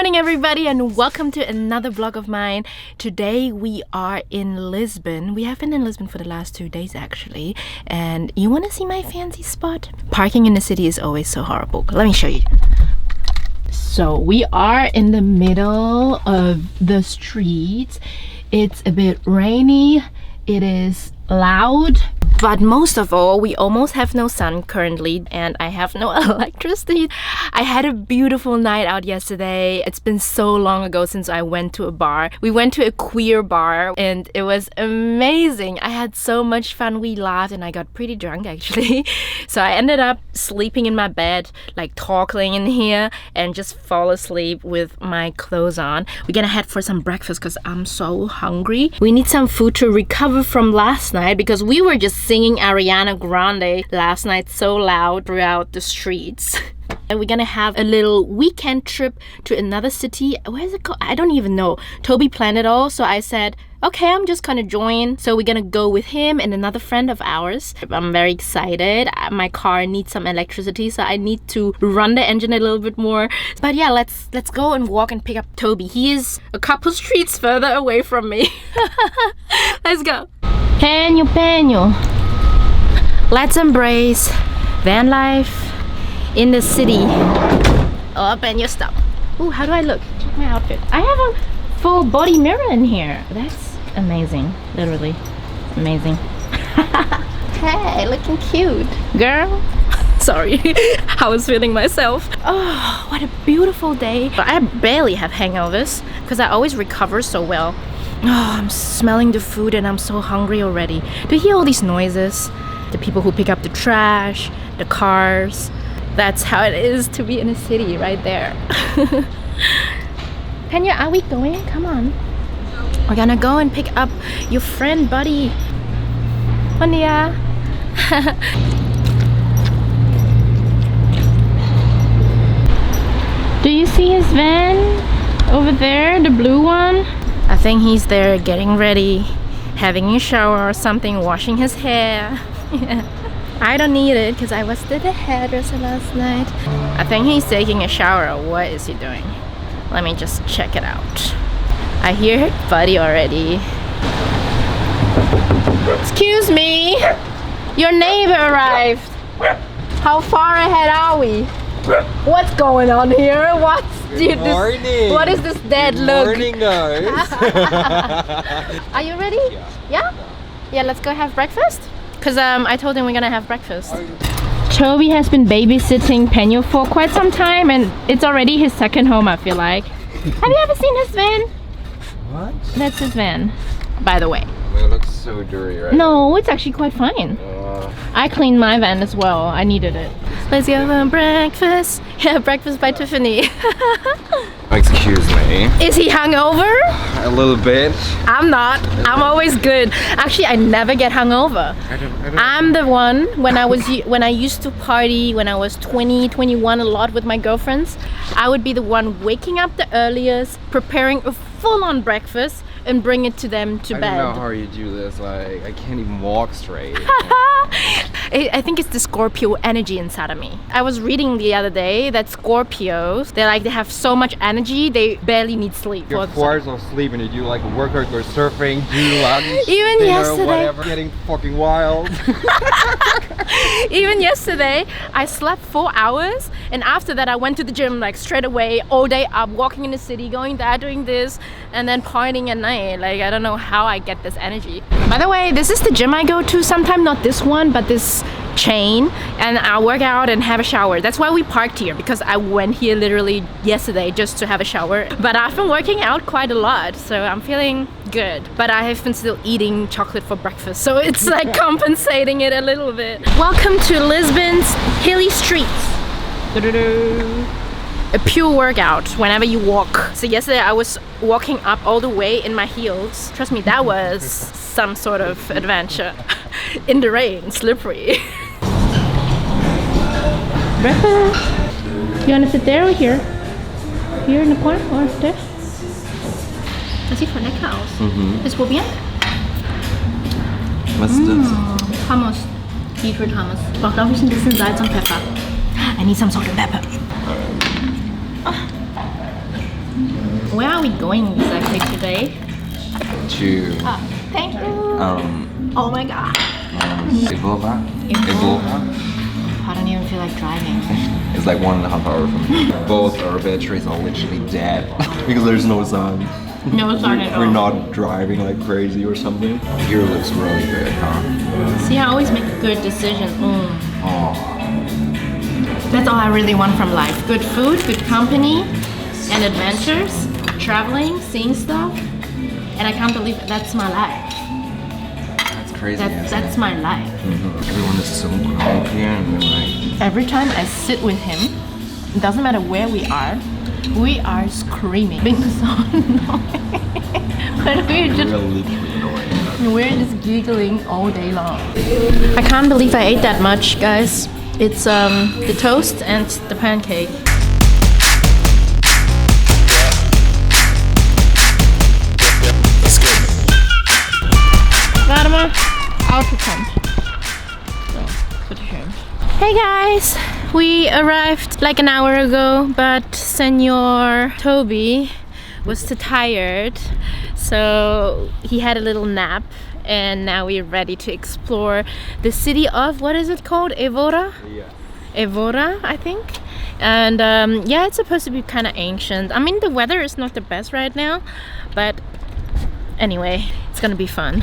morning everybody and welcome to another vlog of mine. Today we are in Lisbon. We have been in Lisbon for the last 2 days actually. And you want to see my fancy spot? Parking in the city is always so horrible. Let me show you. So we are in the middle of the street. It's a bit rainy. It is loud. But most of all, we almost have no sun currently and I have no electricity. I had a beautiful night out yesterday. It's been so long ago since I went to a bar. We went to a queer bar and it was amazing. I had so much fun. We laughed and I got pretty drunk actually. So I ended up sleeping in my bed, like talking in here, and just fall asleep with my clothes on. We're gonna head for some breakfast because I'm so hungry. We need some food to recover from last night because we were just singing Ariana Grande last night so loud throughout the streets. And we're gonna have a little weekend trip to another city. Where is it called? I don't even know. Toby planned it all, so I said, okay, I'm just gonna join. So we're gonna go with him and another friend of ours. I'm very excited. My car needs some electricity, so I need to run the engine a little bit more. But yeah, let's go and walk and pick up Toby. He is a couple streets further away from me. Let's go. Penho. Let's embrace van life in the city. Oh, Penho, stop. Ooh, how do I look? Check my outfit. I have a full body mirror in here. That's amazing. Literally amazing. Hey, looking cute. Girl. Sorry. I was feeling myself. Oh, what a beautiful day. I barely have hangovers because I always recover so well. Oh, I'm smelling the food and I'm so hungry already. Do you hear all these noises? The people who pick up the trash, the cars. That's how it is to be in a city right there. Penho, are we going? Come on. We're gonna go and pick up your friend, buddy. Bom dia. Do you see his van over there, the blue one? I think he's there getting ready, having a shower or something, washing his hair. I don't need it because I was at the hairdresser last night. I think he's taking a shower. What is he doing? Let me just check it out. I hear her buddy already. Excuse me, your neighbor arrived. How far ahead are we? What's going on here? Good morning. What is this dead look? Morning, guys. Are you ready? Yeah? Yeah, let's go have breakfast. Because I told him we're gonna have breakfast. Toby has been babysitting Penho for quite some time and it's already his second home, I feel like. Have you ever seen his van? What? That's his van, by the way. It looks so dirty, right? No, it's actually quite fine. I cleaned my van as well. I needed it. Let's go for breakfast. Yeah, breakfast by Tiffany. Excuse me. Is he hungover? A little bit. I'm not. I'm always good. Actually, I never get hungover. I'm the one when I used to party when I was 20, 21 a lot with my girlfriends. I would be the one waking up the earliest, preparing a full-on breakfast and bring it to them to bed. I don't know how you do this. Like, I can't even walk straight. I think it's the Scorpio energy inside of me. I was reading the other day that Scorpios, they have so much energy, they barely need sleep. You're 4 hours of sleep and you do like workout, go surfing, do lunch, even dinner, yesterday, whatever, getting fucking wild. Even yesterday, I slept 4 hours and after that I went to the gym like straight away, all day up, walking in the city, going there, doing this, and then partying at night. Like, I don't know how I get this energy. By the way, this is the gym I go to sometimes, not this one, but this chain, and I work out and have a shower. That's why we parked here, because I went here literally yesterday just to have a shower. But I've been working out quite a lot, so I'm feeling good. But I have been still eating chocolate for breakfast, so it's like compensating it a little bit. Welcome to Lisbon's hilly streets. A pure workout whenever you walk. So yesterday I was walking up all the way in my heels. Trust me, that was some sort of adventure. In the rain, slippery. Breakfast. You wanna sit there or here? Here in the corner or there? Das sieht voll lecker aus. Willst du probieren? Was ist das? Hummus. Beetroot Hummus. Braucht glaube ich ein bisschen Salz und Pfeffer. I need some salt and pepper. Where are we going exactly today? To Thank you. Oh my god. Evora. I don't even feel like driving. It's like 1.5 hours from here. Both our batteries are literally dead because there's no sun. No sun at all. We're not driving like crazy or something. Here looks really good, huh? See, I always make good decisions. Oh. That's all I really want from life. Good food, good company, and adventures, traveling, seeing stuff. And I can't believe that's my life. That's crazy. That's my life. Everyone is so calm here and we're like... Every time I sit with him, it doesn't matter where we are screaming, being so annoying. But we're just giggling all day long. I can't believe I ate that much, guys. It's the toast and the pancake. Warte Auto kommt. So, bitteschön. Hey guys! We arrived like an hour ago, but Senor Toby was too tired, so he had a little nap, and now we're ready to explore the city of, what is it called? Evora? Yeah. Evora, I think. And yeah, it's supposed to be kind of ancient. I mean, the weather is not the best right now, but anyway, it's gonna be fun.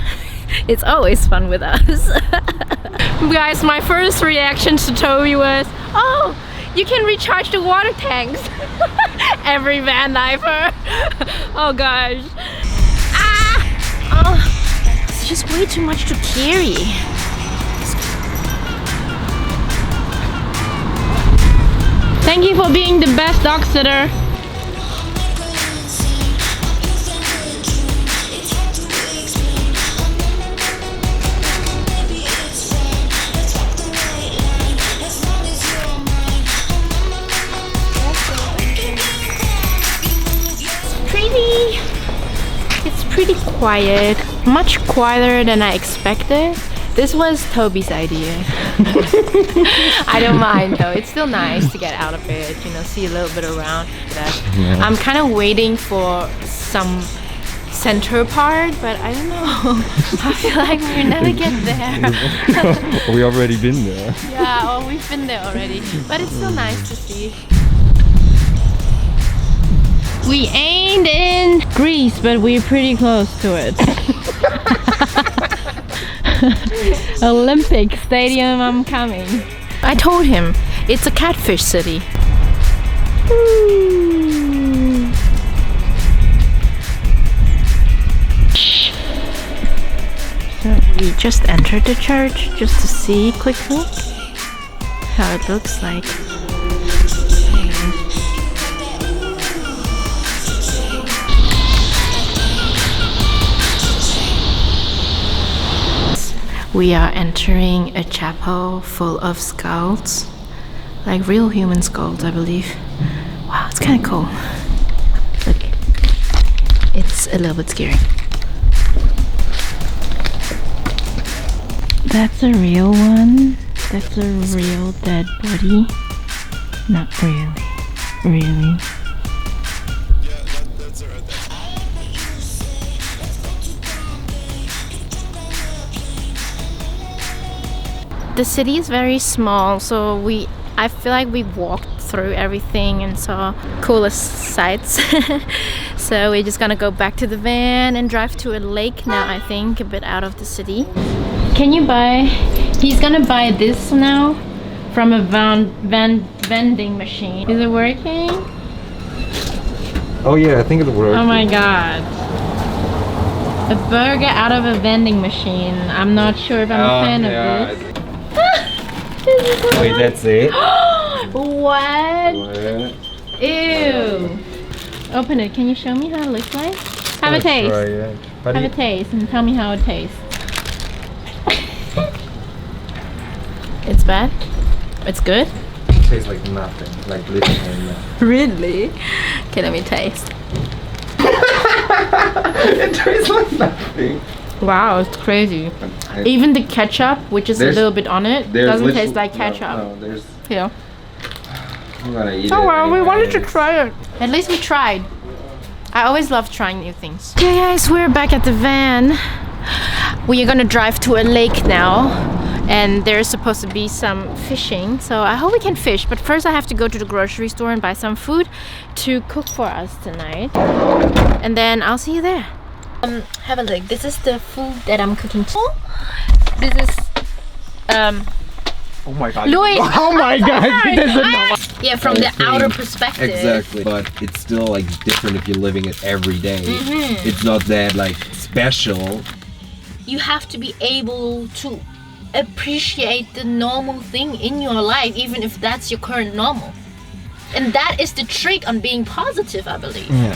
It's always fun with us. Guys, my first reaction to Toby was, oh, you can recharge the water tanks. Every van lifer. Oh gosh. Oh, it's just way too much to carry. Thank you for being the best dog sitter. It's pretty quiet, much quieter than I expected. This was Toby's idea. I don't mind though, it's still nice to get out of it, you know, see a little bit around. Yeah. I'm kind of waiting for some center part, but I don't know. I feel like we never get there. We already been there. Yeah, oh, we've been there already, but it's still nice to see. We ain't in Greece, but we're pretty close to it. Olympic Stadium, I'm coming. I told him, it's a catfish city. Ooh. So we just entered the church just to see quickly how it looks like. We are entering a chapel full of skulls, like real human skulls, I believe. Wow, it's kind of cool. Look, it's a little bit scary. That's a real one. That's a real dead body. Not really. Really. The city is very small, so I feel like we walked through everything and saw coolest sights. So we're just gonna go back to the van and drive to a lake now, I think, a bit out of the city. Can you buy... He's gonna buy this now from a vending machine. Is it working? Oh yeah, I think it works. Oh my god. A burger out of a vending machine. I'm not sure if I'm a fan of this. Wait, that's it? What? What? Ew. Open it. Can you show me how it looks like? Have a taste. Have a taste and tell me how it tastes. It's bad? It's good? It tastes like nothing. Like literally nothing. Really? Okay, let me taste. It tastes like nothing. Wow, it's crazy. Even the ketchup, which is a little bit on it, doesn't taste like ketchup. No, there's... Yeah. I'm gonna eat it. Oh well, anyway. we wanted to try it. At least we tried. I always love trying new things. Okay guys, we're back at the van. We are gonna drive to a lake now, and there's supposed to be some fishing, so I hope we can fish. But first I have to go to the grocery store and buy some food to cook for us tonight, and then I'll see you there. Have a look. This is the food that I'm cooking. This is Oh my god. Louis. Oh my god, he doesn't know. Yeah, from the outer perspective. Exactly, but it's still like different if you're living it every day. It's not that like special. You have to be able to appreciate the normal thing in your life, even if that's your current normal. And that is the trick on being positive, I believe. Yeah.